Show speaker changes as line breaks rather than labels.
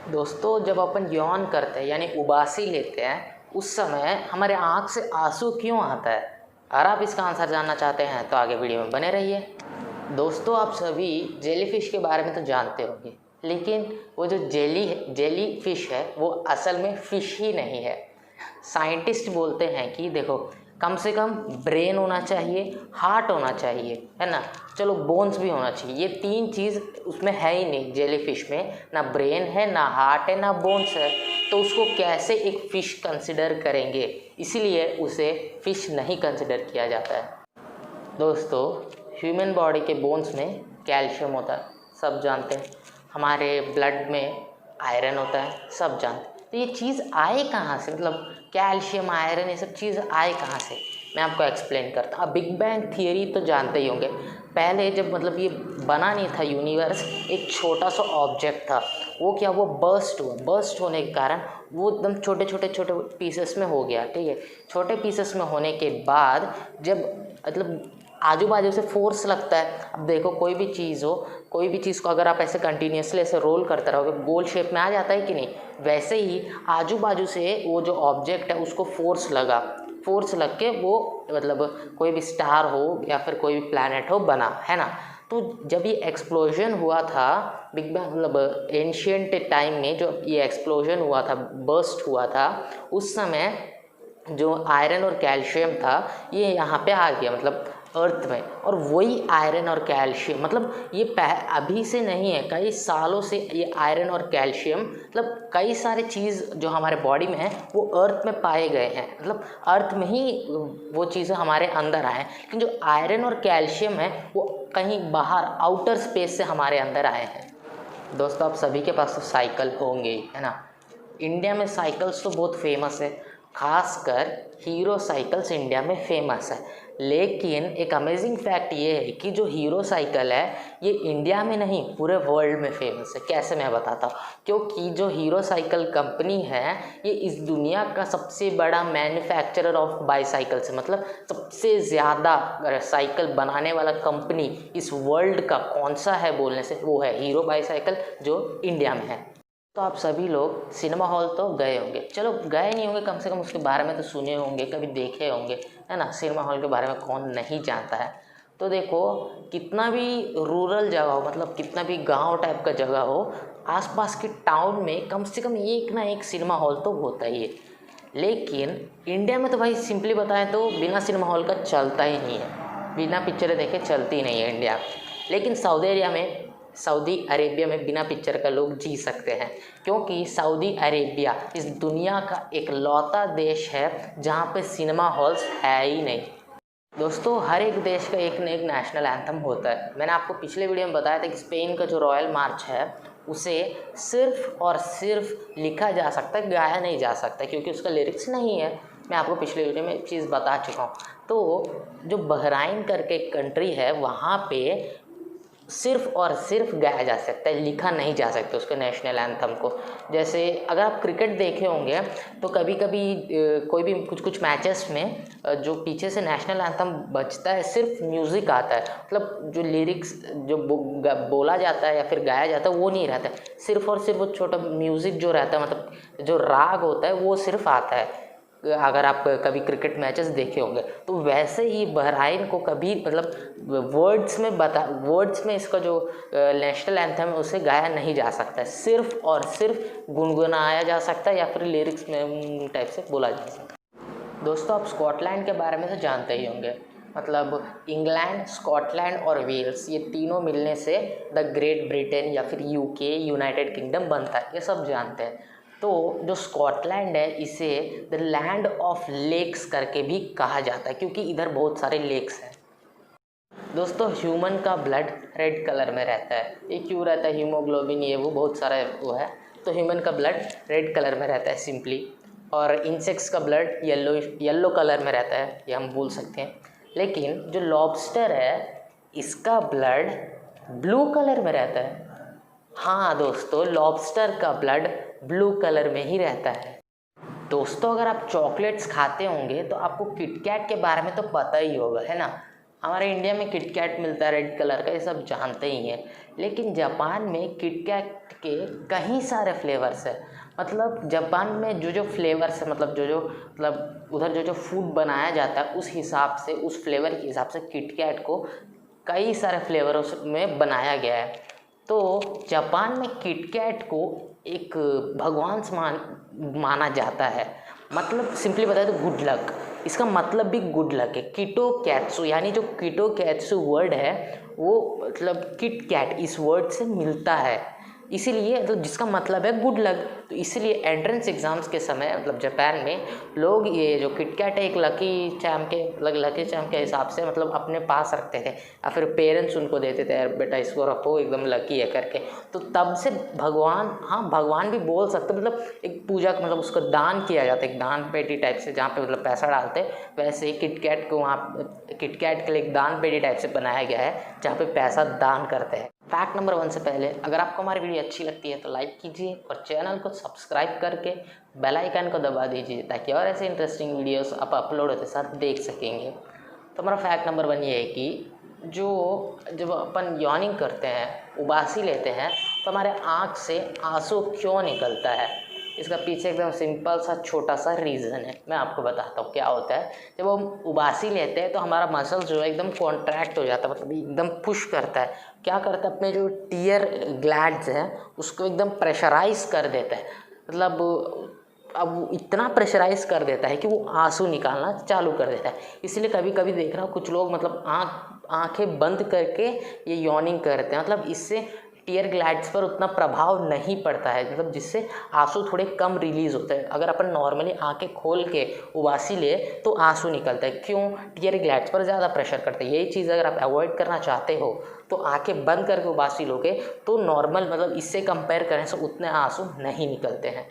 दोस्तों, जब अपन यौन करते हैं यानी उबासी लेते हैं, उस समय हमारे आँख से आंसू क्यों आता है? अगर आप इसका आंसर जानना चाहते हैं तो आगे वीडियो में बने रहिए। दोस्तों, आप सभी जेलीफिश के बारे में तो जानते होंगे, लेकिन वो जो जेली फिश है वो असल में फ़िश ही नहीं है। साइंटिस्ट बोलते हैं कि देखो, कम से कम ब्रेन होना चाहिए, हार्ट होना चाहिए, है ना, चलो बोन्स भी होना चाहिए। ये तीन चीज़ उसमें है ही नहीं जेलीफिश में, ना ब्रेन है, ना हार्ट है, ना बोन्स है। तो उसको कैसे एक फ़िश कंसिडर करेंगे? इसीलिए उसे फ़िश नहीं कंसिडर किया जाता है। दोस्तों, ह्यूमन बॉडी के बोन्स में कैल्शियम होता है, सब जानते हैं। हमारे ब्लड में आयरन होता है, सब जानते हैं। तो ये चीज़ आए कहाँ से? मतलब कैल्शियम, आयरन, ये सब चीज़ आए कहाँ से? मैं आपको एक्सप्लेन करता हूँ। अब बिग बैंग थियरी तो जानते ही होंगे। पहले जब मतलब ये बना नहीं था यूनिवर्स, एक छोटा सा ऑब्जेक्ट था, वो क्या, वो बर्स्ट हुआ। बर्स्ट होने के कारण वो एकदम छोटे पीसेस में हो गया, ठीक है। छोटे पीसेस में होने के बाद जब मतलब आजू बाजू से फोर्स लगता है। अब देखो, कोई भी चीज़ हो, कोई भी चीज़ को अगर आप ऐसे कंटिन्यूसली ऐसे रोल करते रहोगे, गोल शेप में आ जाता है कि नहीं? वैसे ही आजू बाजू से वो जो ऑब्जेक्ट है उसको फोर्स लगा, फोर्स लग के वो मतलब कोई भी स्टार हो या फिर कोई भी प्लैनेट हो बना, है ना। तो जब ये एक्सप्लोजन हुआ था, बिग बैंग मतलब एंशियंट टाइम में जो ये एक्सप्लोजन हुआ था, बर्स्ट हुआ था, उस समय जो आयरन और कैल्शियम था ये यहाँ पे आ गया, मतलब अर्थ में। और वही आयरन और कैल्शियम मतलब ये अभी से नहीं है, कई सालों से ये आयरन और कैल्शियम मतलब कई सारे चीज़ जो हमारे बॉडी में है वो अर्थ में पाए गए हैं। मतलब अर्थ में ही वो चीज़ें हमारे अंदर आए हैं, लेकिन जो आयरन और कैल्शियम है वो कहीं बाहर आउटर स्पेस से हमारे अंदर आए हैं। दोस्तों, आप सभी के पास तो साइकिल होंगे ही, है ना। इंडिया में साइकिल्स तो बहुत फेमस है, खासकर हीरो साइकिल्स इंडिया में फेमस है। लेकिन एक अमेजिंग फैक्ट ये है कि जो हीरो साइकिल है ये इंडिया में नहीं, पूरे वर्ल्ड में फेमस है। कैसे, मैं बताता हूँ। क्योंकि जो हीरो साइकिल कंपनी है ये इस दुनिया का सबसे बड़ा मैन्युफैक्चरर ऑफ बाईसाइकिल्स है। मतलब सबसे ज़्यादा साइकिल बनाने वाला कंपनी इस वर्ल्ड का कौन सा है बोलने से, वो है हीरो बाईसाइकिल, जो इंडिया में है। तो आप सभी लोग सिनेमा हॉल तो गए होंगे, चलो गए नहीं होंगे, कम से कम उसके बारे में तो सुने होंगे, कभी देखे होंगे, है ना। सिनेमा हॉल के बारे में कौन नहीं जानता है। तो देखो, कितना भी रूरल जगह हो, मतलब कितना भी गांव टाइप का जगह हो, आसपास के टाउन में कम से कम एक ना एक सिनेमा हॉल तो होता ही है। लेकिन इंडिया में तो भाई सिंपली बताएं तो बिना सिनेमा हॉल का चलता ही नहीं है, बिना पिक्चरें देखे चलती नहीं है इंडिया। लेकिन सऊदी अरेबिया में बिना पिक्चर का लोग जी सकते हैं, क्योंकि सऊदी अरेबिया इस दुनिया का एक लौता देश है जहाँ पे सिनेमा हॉल्स है ही नहीं। दोस्तों, हर एक देश का एक न एक नेशनल एंथम होता है। मैंने आपको पिछले वीडियो में बताया था कि स्पेन का जो रॉयल मार्च है उसे सिर्फ और सिर्फ लिखा जा सकता है, गाया नहीं जा सकता, क्योंकि उसका लिरिक्स नहीं है। मैं आपको पिछले वीडियो में एक चीज़ बता चुका हूँ। तो जो बहराइन करके एक कंट्री है, वहाँ पे सिर्फ और सिर्फ गाया जा सकता है, लिखा नहीं जा सकता उसके नेशनल एंथम को। जैसे अगर आप क्रिकेट देखे होंगे तो कभी कभी कोई भी कुछ मैचेस में जो पीछे से नेशनल एंथम बजता है, सिर्फ म्यूज़िक आता है, मतलब जो लिरिक्स जो बोला जाता है या फिर गाया जाता है वो नहीं रहता है, सिर्फ और सिर्फ वो छोटा म्यूज़िक जो रहता है, मतलब जो राग होता है वो सिर्फ आता है। अगर आप कभी क्रिकेट मैचेस देखे होंगे तो वैसे ही बहराइन को कभी मतलब वर्ड्स में इसका जो नेशनल एंथम है उसे गाया नहीं जा सकता है, सिर्फ और सिर्फ गुनगुनाया जा सकता है या फिर लिरिक्स में टाइप से बोला जा सकता है। दोस्तों, आप स्कॉटलैंड के बारे में तो जानते ही होंगे। मतलब इंग्लैंड, स्कॉटलैंड और वेल्स, ये तीनों मिलने से द ग्रेट ब्रिटेन या फिर यूके, यूनाइटेड किंगडम बनता है, ये सब जानते हैं। तो जो स्कॉटलैंड है इसे द लैंड ऑफ लेक्स करके भी कहा जाता है, क्योंकि इधर बहुत सारे लेक्स हैं। दोस्तों, ह्यूमन का ब्लड रेड कलर में रहता है। ये क्यों रहता है? हीमोग्लोबिन, ये वो बहुत सारा वो है। तो ह्यूमन का ब्लड रेड कलर में रहता है सिंपली, और इंसेक्ट्स का ब्लड येलो कलर में रहता है, ये हम बोल सकते हैं। लेकिन जो लॉबस्टर है इसका ब्लड ब्लू कलर में रहता है। हाँ दोस्तों, लॉबस्टर का ब्लड ब्लू कलर में ही रहता है। दोस्तों, अगर आप चॉकलेट्स खाते होंगे तो आपको किटकैट के बारे में तो पता ही होगा, है ना। हमारे इंडिया में किटकैट मिलता है रेड कलर का, ये सब जानते ही हैं। लेकिन जापान में किटकैट के कई सारे फ्लेवर्स हैं। मतलब जापान में जो फ्लेवर्स है, मतलब उधर जो फूड बनाया जाता है उस हिसाब से, उस फ्लेवर के हिसाब से किटकैट को कई सारे फ्लेवरों में बनाया गया है। तो जापान में किटकैट को एक भगवान समान माना जाता है। मतलब सिंपली बताए तो गुड लक, इसका मतलब भी गुड लक है। किटो कैट्सु, यानी जो किटो कैट्सु वर्ड है वो मतलब किट कैट इस वर्ड से मिलता है, इसीलिए तो जिसका मतलब है गुड लक। तो इसीलिए एंट्रेंस एग्ज़ाम्स के समय मतलब जापान में लोग ये जो किटकैट है एक लकी चार्म के हिसाब से मतलब अपने पास रखते थे, या फिर पेरेंट्स उनको देते थे, यार बेटा इसको रखो एकदम लकी है करके। तो तब से भगवान भी बोल सकते, मतलब एक पूजा मतलब उसको दान किया जाता है, एक दान पेटी टाइप से, जहाँ पे मतलब पैसा डालते, वैसे ही किटकैट को वहाँ किटकैट के लिए एक दान पेटी टाइप से बनाया गया है जहाँ पे पैसा दान करते हैं। फैक्ट नंबर 1 से पहले अगर आपको हमारी वीडियो अच्छी लगती है तो लाइक कीजिए और चैनल को सब्सक्राइब करके बेल आइकन को दबा दीजिए, ताकि और ऐसे इंटरेस्टिंग वीडियोस आप अपलोड होते साथ देख सकेंगे। तो हमारा फैक्ट नंबर 1 ये है कि जब अपन यॉर्निंग करते हैं, उबासी लेते हैं, तो हमारे आँख से आंसू क्यों निकलता है। इसका पीछे एकदम सिंपल सा छोटा सा रीज़न है, मैं आपको बताता हूँ क्या होता है। जब हम उबासी लेते हैं तो हमारा मसल जो है एकदम कॉन्ट्रैक्ट हो जाता है, मतलब एकदम पुश करता है। क्या करता है, अपने जो टीयर ग्लैंड्स हैं उसको एकदम प्रेशराइज कर देता है। मतलब अब वो इतना प्रेशराइज कर देता है कि वो आंसू निकालना चालू कर देता है। इसलिए कभी कभी देख रहा हूँ कुछ लोग मतलब आँखें बंद करके ये यॉर्निंग करते हैं, मतलब इससे टीयर ग्लैंड्स पर उतना प्रभाव नहीं पड़ता है, मतलब जिससे आंसू थोड़े कम रिलीज़ होते हैं। अगर अपन नॉर्मली आंखें खोल के उबासी ले तो आंसू निकलता है, क्यों, टीयर ग्लैंड्स पर ज़्यादा प्रेशर करते हैं। यही चीज़ अगर आप अवॉइड करना चाहते हो तो आंखें बंद करके उबासी लोगे तो नॉर्मल मतलब इससे कंपेयर करें तो उतने आंसू नहीं निकलते हैं।